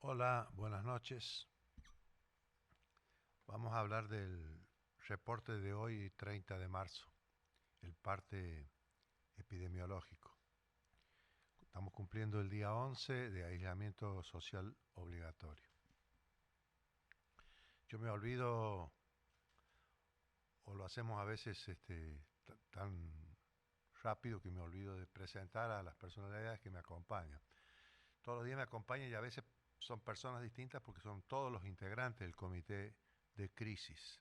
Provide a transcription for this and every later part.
Hola, buenas noches. Vamos a hablar del reporte de hoy, 30 de marzo, el parte epidemiológico. Estamos cumpliendo el día 11 de aislamiento social obligatorio. Yo me olvido, o lo hacemos a veces tan rápido que me olvido de presentar a las personalidades que me acompañan. Todos los días me acompañan y a veces son personas distintas porque son todos los integrantes del comité de crisis.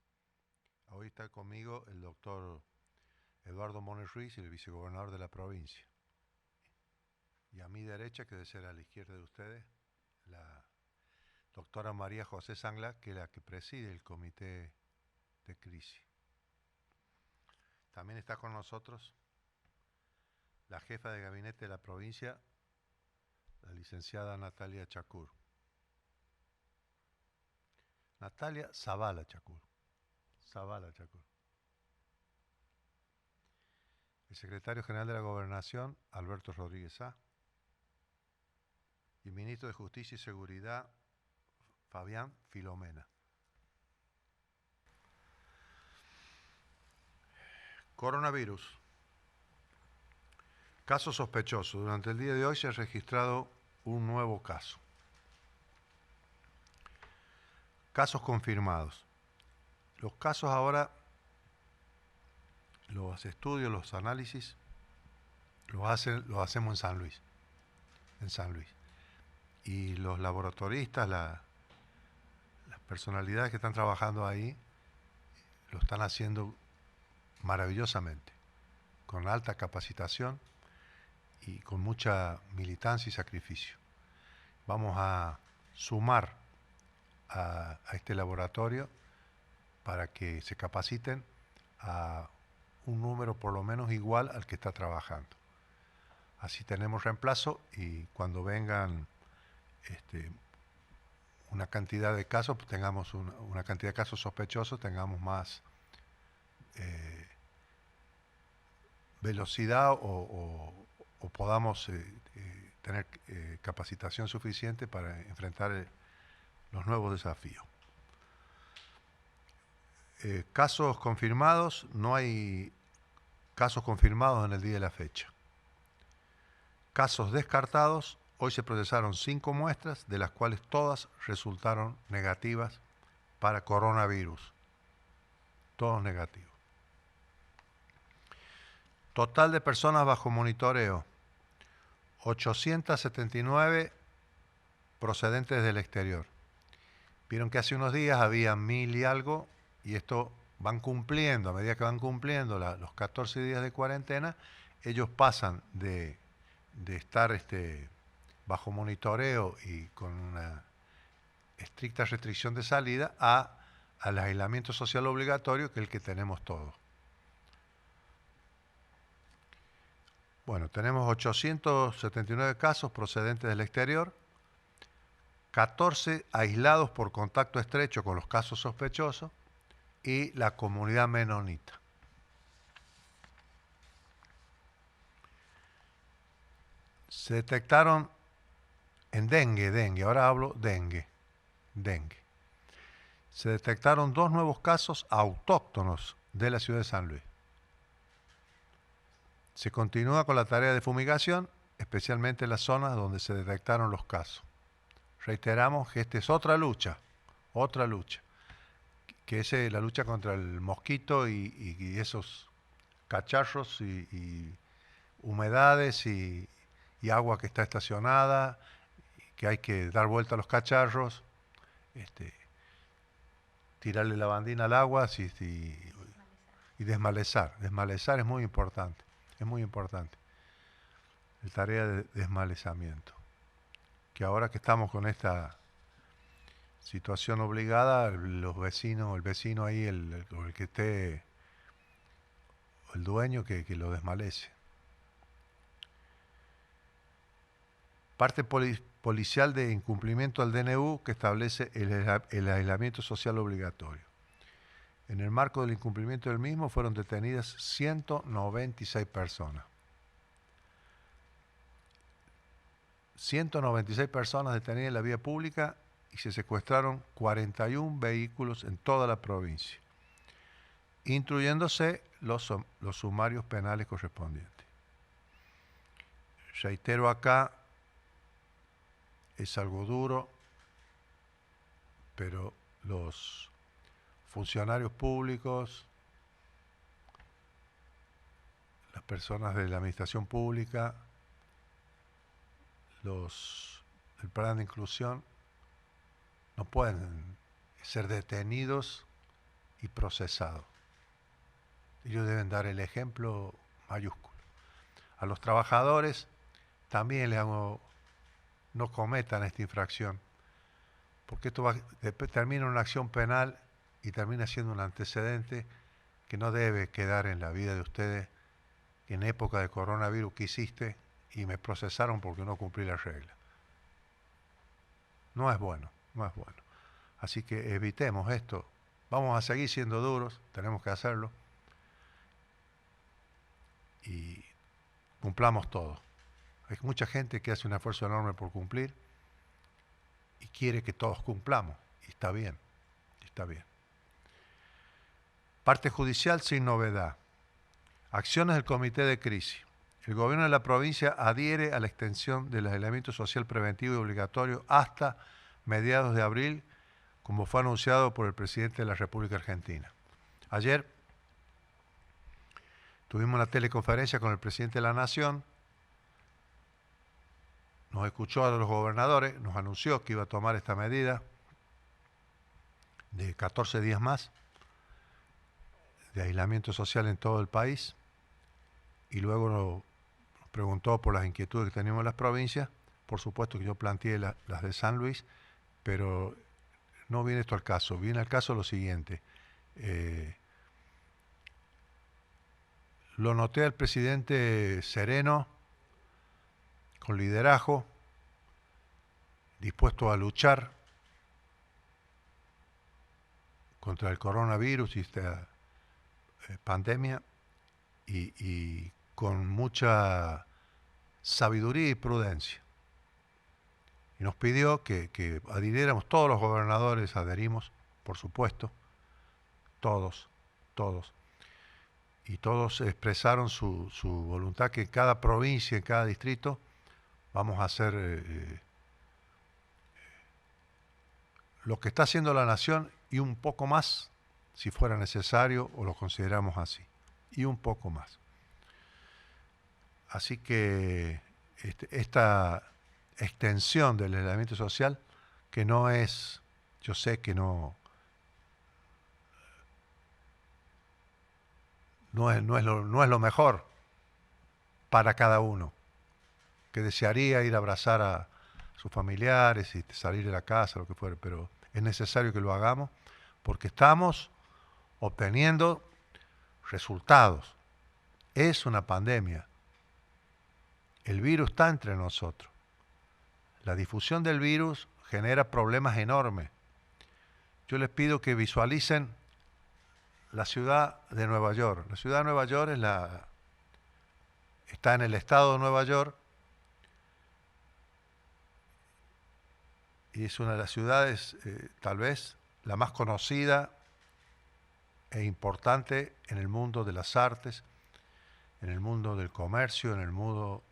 Hoy está conmigo el doctor Eduardo Mones Ruiz, el vicegobernador de la provincia. Y a mi derecha, que debe ser a la izquierda de ustedes, la doctora María José Sangla, que es la que preside el comité de crisis. También está con nosotros la jefa de gabinete de la provincia, la licenciada Natalia Chacur. Natalia Zavala Chacur. Zavala Chacur. El secretario general de la Gobernación, Alberto Rodríguez A. Y el ministro de Justicia y Seguridad, Fabián Filomena. Coronavirus. Caso sospechoso. Durante el día de hoy se ha registrado un nuevo caso. Casos confirmados. Los casos ahora, los estudios, los análisis, los hacemos en San Luis. En San Luis. Y los laboratoristas, las personalidades que están trabajando ahí, lo están haciendo maravillosamente, con alta capacitación y con mucha militancia y sacrificio. Vamos a sumar a este laboratorio para que se capaciten a un número por lo menos igual al que está trabajando. Así tenemos reemplazo y cuando vengan una cantidad de casos, pues tengamos una cantidad de casos sospechosos, tengamos más velocidad o podamos tener capacitación suficiente para enfrentar los nuevos desafíos. Casos confirmados, no hay casos confirmados en el día de la fecha. Casos descartados, hoy se procesaron 5 muestras, de las cuales todas resultaron negativas para coronavirus. Todos negativos. Total de personas bajo monitoreo, 879 procedentes del exterior. Vieron que hace unos días había 1000 y algo, y esto van cumpliendo, a medida que van cumpliendo los 14 días de cuarentena, ellos pasan de estar bajo monitoreo y con una estricta restricción de salida al aislamiento social obligatorio, que es el que tenemos todos. Bueno, tenemos 879 casos procedentes del exterior, 14 aislados por contacto estrecho con los casos sospechosos y la comunidad menonita. Se detectaron en dengue, ahora hablo dengue. Se detectaron 2 nuevos casos autóctonos de la ciudad de San Luis. Se continúa con la tarea de fumigación, especialmente en las zonas donde se detectaron los casos. Reiteramos que esta es otra lucha, que es la lucha contra el mosquito y esos cacharros y humedades y agua que está estacionada, que hay que dar vuelta a los cacharros, tirarle lavandina al agua y desmalezar. Desmalezar es muy importante, La tarea de desmalezamiento. Que ahora que estamos con esta situación obligada, los vecinos, el vecino ahí, el que esté, el dueño, que lo desmalece. Parte policial de incumplimiento al DNU que establece el aislamiento social obligatorio. En el marco del incumplimiento del mismo fueron detenidas 196 personas. 196 personas detenidas en la vía pública y se secuestraron 41 vehículos en toda la provincia, instruyéndose los sumarios penales correspondientes. Reitero acá, es algo duro, pero los funcionarios públicos, las personas de la administración pública, el plan de inclusión, no pueden ser detenidos y procesados. Ellos deben dar el ejemplo mayúsculo. A los trabajadores también les hago, no cometan esta infracción, porque esto termina en una acción penal y termina siendo un antecedente que no debe quedar en la vida de ustedes, que en época de coronavirus que hiciste y me procesaron porque no cumplí la regla. No es bueno, no es bueno. Así que evitemos esto. Vamos a seguir siendo duros, tenemos que hacerlo. Y cumplamos todo. Hay mucha gente que hace un esfuerzo enorme por cumplir y quiere que todos cumplamos. Y está bien, está bien. Parte judicial sin novedad. Acciones del Comité de Crisis. El gobierno de la provincia adhiere a la extensión del aislamiento social preventivo y obligatorio hasta mediados de abril, como fue anunciado por el presidente de la República Argentina. Ayer tuvimos una teleconferencia con el presidente de la Nación, nos escuchó a los gobernadores, nos anunció que iba a tomar esta medida de 14 días más de aislamiento social en todo el país, y luego nos preguntó por las inquietudes que teníamos en las provincias. Por supuesto que yo planteé las de San Luis, pero no viene esto al caso. Viene al caso lo siguiente. Lo noté al presidente sereno, con liderazgo, dispuesto a luchar contra el coronavirus y esta pandemia, y con mucha sabiduría y prudencia. Y nos pidió que adhiriéramos, todos los gobernadores adherimos, por supuesto, todos, y todos expresaron su voluntad que en cada provincia, en cada distrito, vamos a hacer lo que está haciendo la Nación y un poco más, si fuera necesario o lo consideramos así, y un poco más. Así que esta extensión del aislamiento social, que no es, yo sé que no es lo mejor para cada uno, que desearía ir a abrazar a sus familiares y salir de la casa, lo que fuera, pero es necesario que lo hagamos porque estamos obteniendo resultados. Es una pandemia. El virus está entre nosotros. La difusión del virus genera problemas enormes. Yo les pido que visualicen la ciudad de Nueva York. La ciudad de Nueva York está en el estado de Nueva York y es una de las ciudades, tal vez, la más conocida e importante en el mundo de las artes, en el mundo del comercio, en el mundo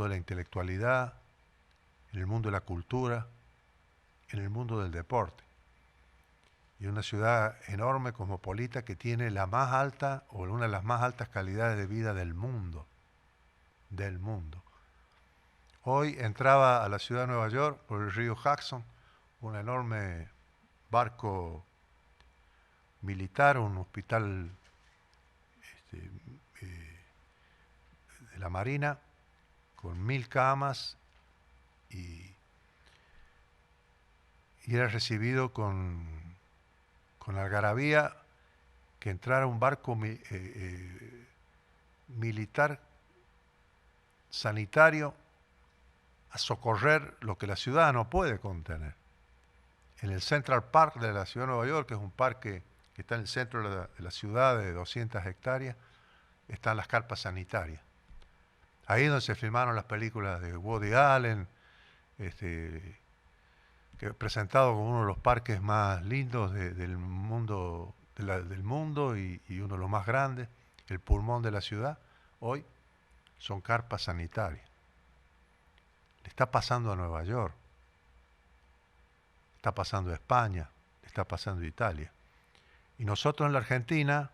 de la intelectualidad, en el mundo de la cultura, en el mundo del deporte. Y una ciudad enorme, cosmopolita, que tiene la más alta o una de las más altas calidades de vida del mundo. Del mundo. Hoy entraba a la ciudad de Nueva York por el río Hudson un enorme barco militar, un hospital de la Marina, con 1000 camas, y era recibido con algarabía que entrara un barco militar sanitario a socorrer lo que la ciudad no puede contener. En el Central Park de la ciudad de Nueva York, que es un parque que está en el centro de la ciudad de 200 hectáreas, están las carpas sanitarias. Ahí es donde se filmaron las películas de Woody Allen, que presentado como uno de los parques más lindos del mundo, del mundo y uno de los más grandes, el pulmón de la ciudad. Hoy son carpas sanitarias. Le está pasando a Nueva York, está pasando a España, le está pasando a Italia. Y nosotros en la Argentina,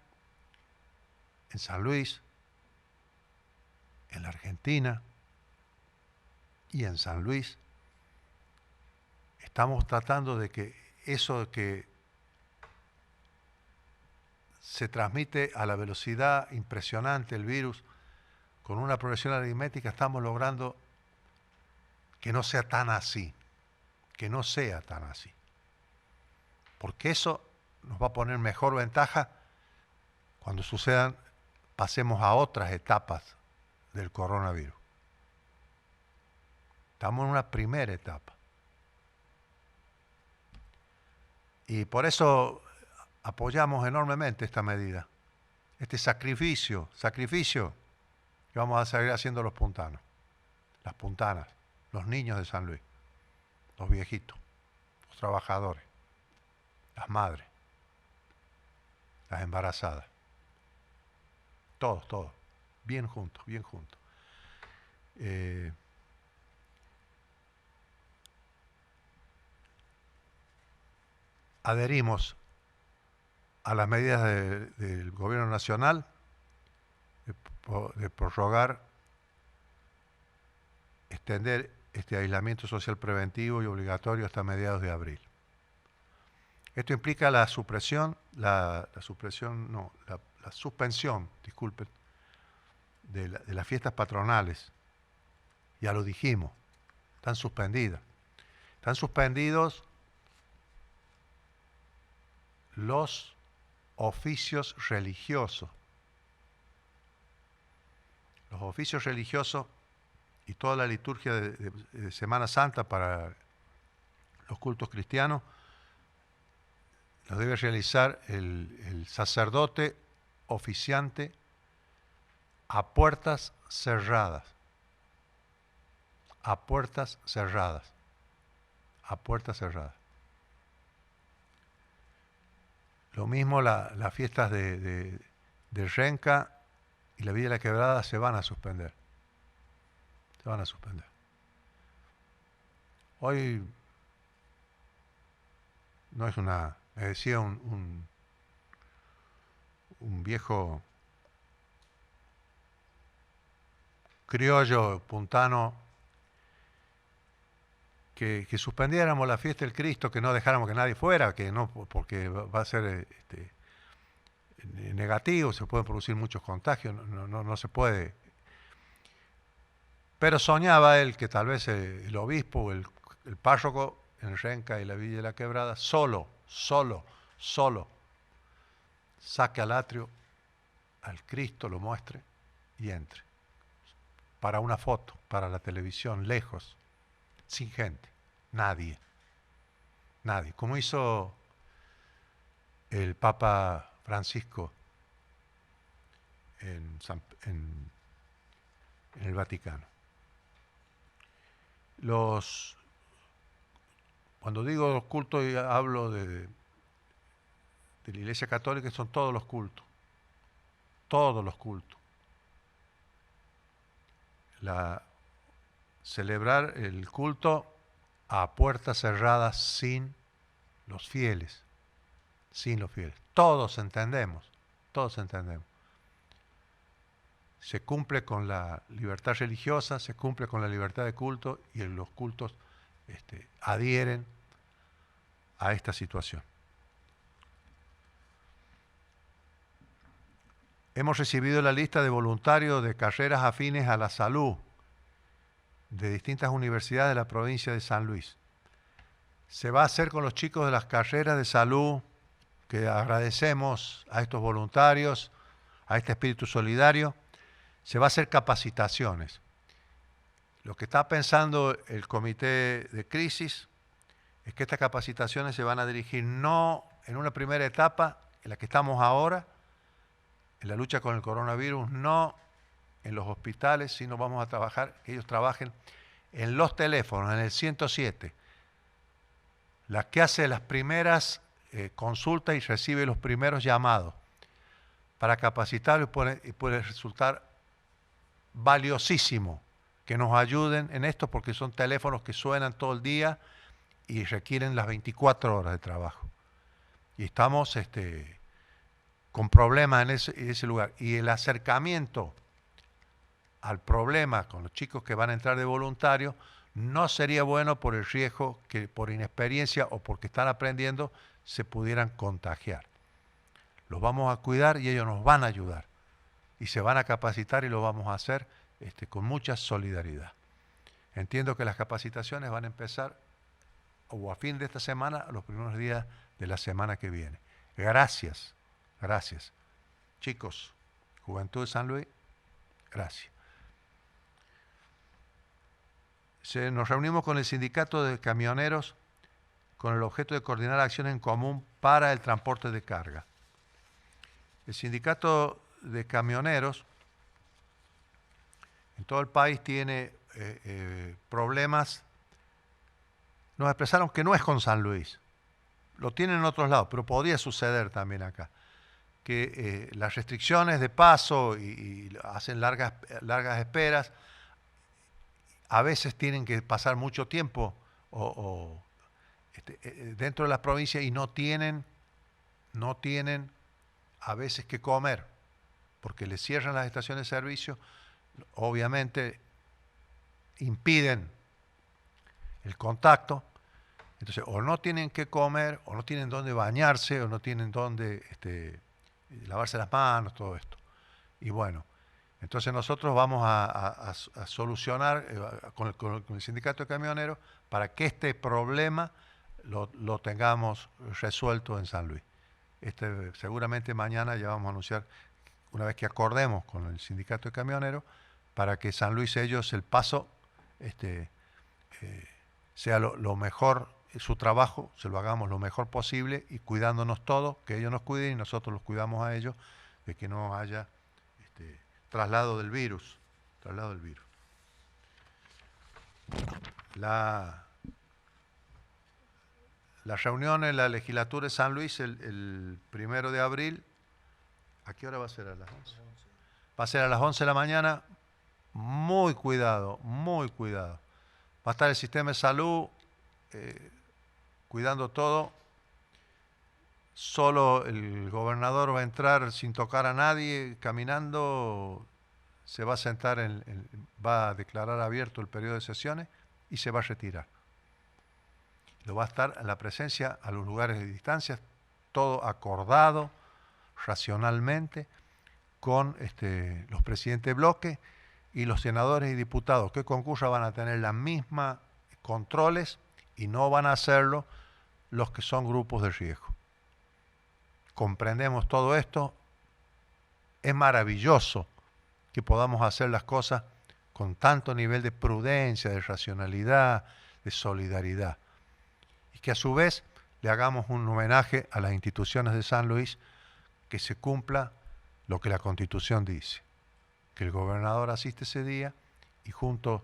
en San Luis, en la Argentina y en San Luis, estamos tratando de que eso de que se transmite a la velocidad impresionante el virus, con una progresión aritmética, estamos logrando que no sea tan así, que no sea tan así. Porque eso nos va a poner mejor ventaja cuando sucedan, pasemos a otras etapas del coronavirus. Estamos en una primera etapa. Y por eso apoyamos enormemente esta medida, este sacrificio que vamos a seguir haciendo los puntanos, las puntanas, los niños de San Luis, los viejitos, los trabajadores, las madres, las embarazadas, todos, bien juntos, bien juntos. Adherimos a las medidas del gobierno nacional de prorrogar, extender este aislamiento social preventivo y obligatorio hasta mediados de abril. Esto implica la suspensión, disculpen, de las fiestas patronales. Ya lo dijimos, están suspendidas. Están suspendidos los oficios religiosos. Los oficios religiosos y toda la liturgia de Semana Santa para los cultos cristianos los debe realizar el sacerdote oficiante a puertas cerradas. A puertas cerradas. A puertas cerradas. Lo mismo las fiestas de Renca y la Villa de la Quebrada se van a suspender. Se van a suspender. Hoy no es una... Me decía un viejo criollo puntano que suspendiéramos la fiesta del Cristo, que no dejáramos que nadie fuera, que no, porque va a ser negativo, se pueden producir muchos contagios, no se puede. Pero soñaba él que tal vez el obispo o el párroco en Renca y la Villa de la Quebrada solo saque al atrio al Cristo, lo muestre y entre. Para una foto, para la televisión, lejos, sin gente, nadie. Como hizo el Papa Francisco en el Vaticano. Cuando digo los cultos, hablo de la Iglesia Católica, son todos los cultos. Todos los cultos. Celebrar el culto a puertas cerradas sin los fieles. Sin los fieles. Todos entendemos. Se cumple con la libertad religiosa, se cumple con la libertad de culto y los cultos adhieren a esta situación. Hemos recibido la lista de voluntarios de carreras afines a la salud de distintas universidades de la provincia de San Luis. Se va a hacer con los chicos de las carreras de salud, que agradecemos a estos voluntarios, a este espíritu solidario. Se va a hacer capacitaciones. Lo que está pensando el comité de crisis es que estas capacitaciones se van a dirigir no en una primera etapa, en la que estamos ahora, en la lucha con el coronavirus, no en los hospitales, sino vamos a trabajar, que ellos trabajen en los teléfonos, en el 107, la que hace las primeras consultas y recibe los primeros llamados, para capacitarlos y puede resultar valiosísimo que nos ayuden en esto, porque son teléfonos que suenan todo el día y requieren las 24 horas de trabajo. Y estamos con problemas en ese lugar. Y el acercamiento al problema con los chicos que van a entrar de voluntarios no sería bueno por el riesgo que por inexperiencia o porque están aprendiendo se pudieran contagiar. Los vamos a cuidar y ellos nos van a ayudar. Y se van a capacitar y lo vamos a hacer con mucha solidaridad. Entiendo que las capacitaciones van a empezar o a fin de esta semana, a los primeros días de la semana que viene. Gracias, gracias. Chicos, Juventud de San Luis, gracias. Nos reunimos con el sindicato de camioneros con el objeto de coordinar acciones en común para el transporte de carga. El sindicato de camioneros en todo el país tiene problemas. Nos expresaron que no es con San Luis, lo tienen en otros lados, pero podría suceder también acá, que las restricciones de paso y hacen largas esperas, a veces tienen que pasar mucho tiempo dentro de las provincias y no tienen a veces que comer, porque les cierran las estaciones de servicio, obviamente impiden el contacto, entonces o no tienen que comer, o no tienen dónde bañarse, o no tienen dónde lavarse las manos, todo esto. Y bueno, entonces nosotros vamos a solucionar con el sindicato de camioneros para que este problema lo tengamos resuelto en San Luis. Seguramente mañana ya vamos a anunciar, una vez que acordemos con el sindicato de camioneros, para que San Luis ellos el paso sea lo mejor, su trabajo se lo hagamos lo mejor posible y cuidándonos todos, que ellos nos cuiden y nosotros los cuidamos a ellos, de que no haya traslado del virus. La reunión en la legislatura de San Luis el 1 de abril, ¿a qué hora va a ser? ¿A las 11? Va a ser a las 11 de la mañana. Muy cuidado, muy cuidado. Va a estar el sistema de salud cuidando todo. Solo el gobernador va a entrar sin tocar a nadie, caminando, se va a sentar, va a declarar abierto el periodo de sesiones y se va a retirar. Lo va a estar en la presencia a los lugares de distancia, todo acordado racionalmente con los presidentes de bloque y los senadores y diputados que concurran van a tener las mismas controles y no van a hacerlo los que son grupos de riesgo. Comprendemos todo esto, es maravilloso que podamos hacer las cosas con tanto nivel de prudencia, de racionalidad, de solidaridad. Y que a su vez le hagamos un homenaje a las instituciones de San Luis, que se cumpla lo que la Constitución dice, que el gobernador asiste ese día y junto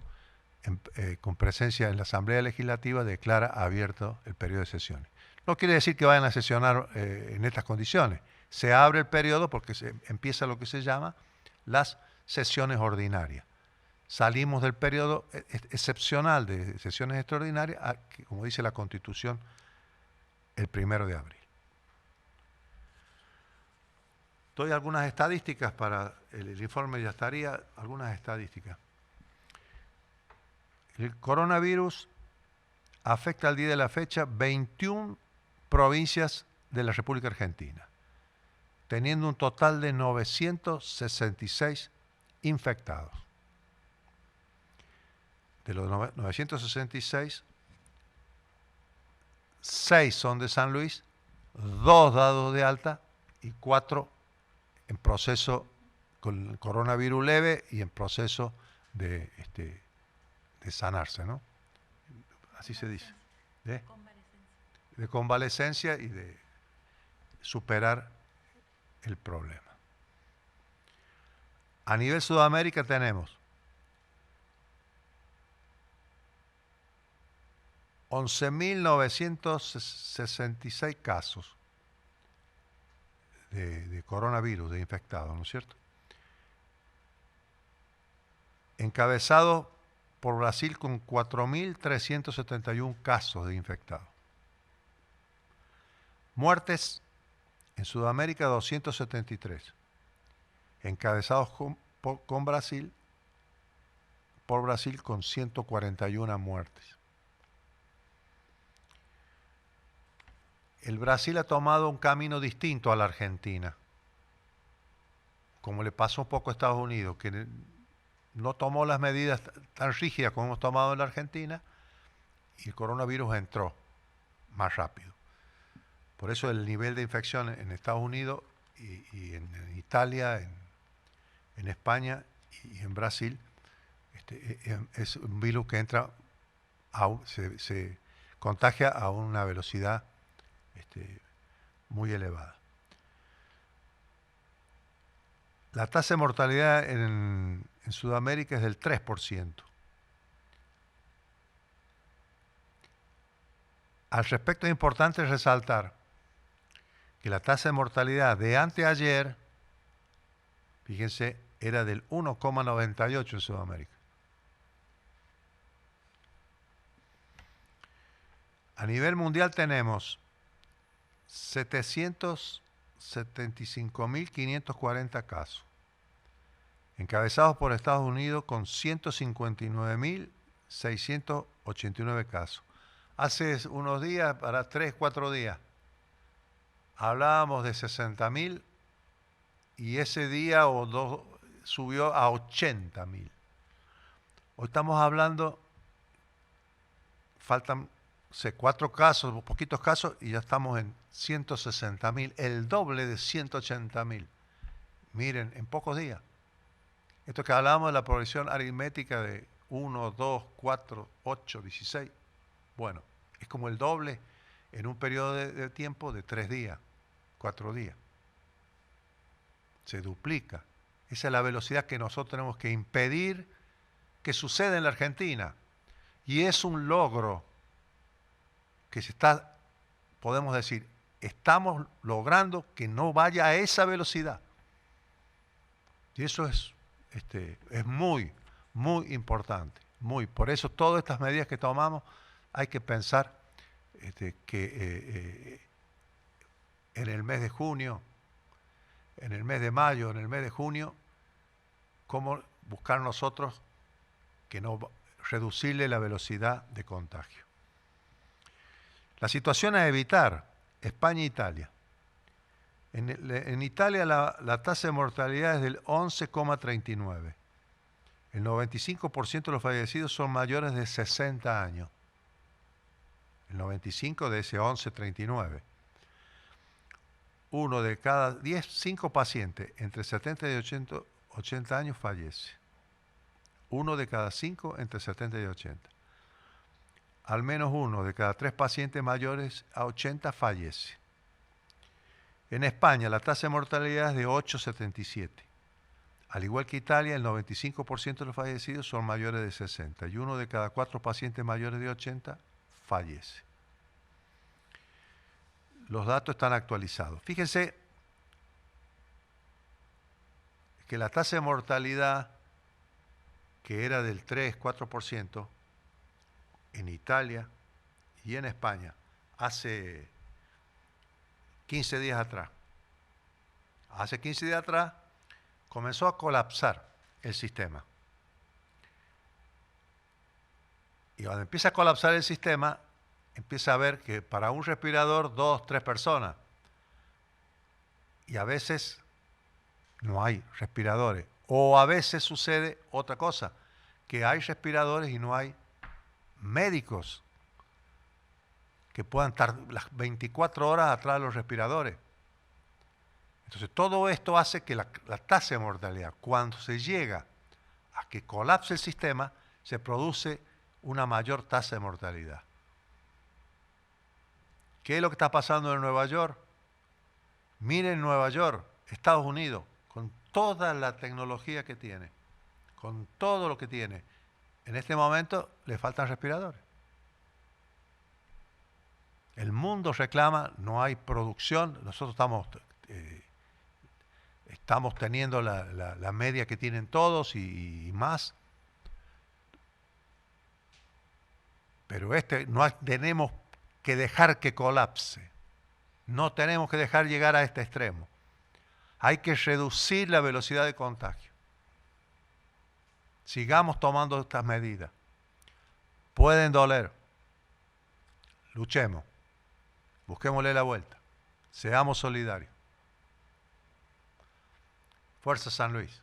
con presencia en la Asamblea Legislativa declara abierto el periodo de sesiones. No quiere decir que vayan a sesionar en estas condiciones. Se abre el periodo porque empieza lo que se llama las sesiones ordinarias. Salimos del periodo excepcional de sesiones extraordinarias, como dice la Constitución, el 1 de abril. Doy algunas estadísticas para el informe, ya estaría, algunas estadísticas. El coronavirus afecta al día de la fecha 21 provincias de la República Argentina, teniendo un total de 966 infectados. De los 966, 6 son de San Luis, 2 dados de alta y 4 en proceso con el coronavirus leve y en proceso de sanarse, ¿no? Así se dice. De convalecencia y de superar el problema. A nivel Sudamérica tenemos 11.966 casos de coronavirus, de infectados, ¿no es cierto? Encabezado por Brasil con 4.371 casos de infectados. Muertes en Sudamérica 273, encabezados con Brasil, por Brasil con 141 muertes. El Brasil ha tomado un camino distinto a la Argentina, como le pasó un poco a Estados Unidos, que no tomó las medidas tan rígidas como hemos tomado en la Argentina y el coronavirus entró más rápido. Por eso el nivel de infección en Estados Unidos y en Italia, en España y en Brasil es un virus que entra, se contagia a una velocidad muy elevada. La tasa de mortalidad en Sudamérica es del 3%. Al respecto es importante resaltar que la tasa de mortalidad de anteayer, fíjense, era del 1,98 en Sudamérica. A nivel mundial tenemos 775.540 casos, encabezados por Estados Unidos con 159.689 casos. Hace unos días, para 3, 4 días, hablábamos de 60.000 y ese día o dos subió a 80.000. Hoy estamos hablando, faltan 4 casos, poquitos casos, y ya estamos en 160.000, el doble de 180.000. Miren, en pocos días. Esto que hablábamos de la progresión aritmética de 1, 2, 4, 8, 16. Bueno, es como el doble en un periodo de tiempo de 3 días, 4 días. Se duplica. Esa es la velocidad que nosotros tenemos que impedir que suceda en la Argentina. Y es un logro que podemos decir, estamos logrando que no vaya a esa velocidad. Y eso es muy, muy importante. Por eso todas estas medidas que tomamos hay que pensar que en el mes de junio, en el mes de mayo, en el mes de junio, cómo buscar nosotros que no reducirle la velocidad de contagio. La situación a evitar, España e Italia. En Italia la tasa de mortalidad es del 11,39. El 95% de los fallecidos son mayores de 60 años. El 95 de ese 11,39. 1 de cada 5 pacientes entre 70 y 80 años fallece. 1 de cada 5 entre 70 y 80. Al menos 1 de cada 3 pacientes mayores a 80 fallece. En España la tasa de mortalidad es de 8,77. Al igual que Italia, el 95% de los fallecidos son mayores de 60 y 1 de cada 4 pacientes mayores de 80 fallece. Los datos están actualizados. Fíjense que la tasa de mortalidad, que era del 3-4%, en Italia y en España, hace 15 días atrás. Hace 15 días atrás comenzó a colapsar el sistema. Y cuando empieza a colapsar el sistema, empieza a ver que para un respirador, 2, 3 personas. Y a veces no hay respiradores. O a veces sucede otra cosa, que hay respiradores y no hay médicos que puedan estar las 24 horas atrás de los respiradores. Entonces todo esto hace que la tasa de mortalidad, cuando se llega a que colapse el sistema, se produce una mayor tasa de mortalidad. ¿Qué es lo que está pasando en Nueva York? Miren Nueva York, Estados Unidos, con toda la tecnología que tiene, con todo lo que tiene, en este momento le faltan respiradores. El mundo reclama, no hay producción, nosotros estamos teniendo la media que tienen todos y más, pero no tenemos que dejar que colapse, no tenemos que dejar llegar a este extremo. Hay que reducir la velocidad de contagio. Sigamos tomando estas medidas. Pueden doler. Luchemos. Busquémosle la vuelta. Seamos solidarios. Fuerza San Luis.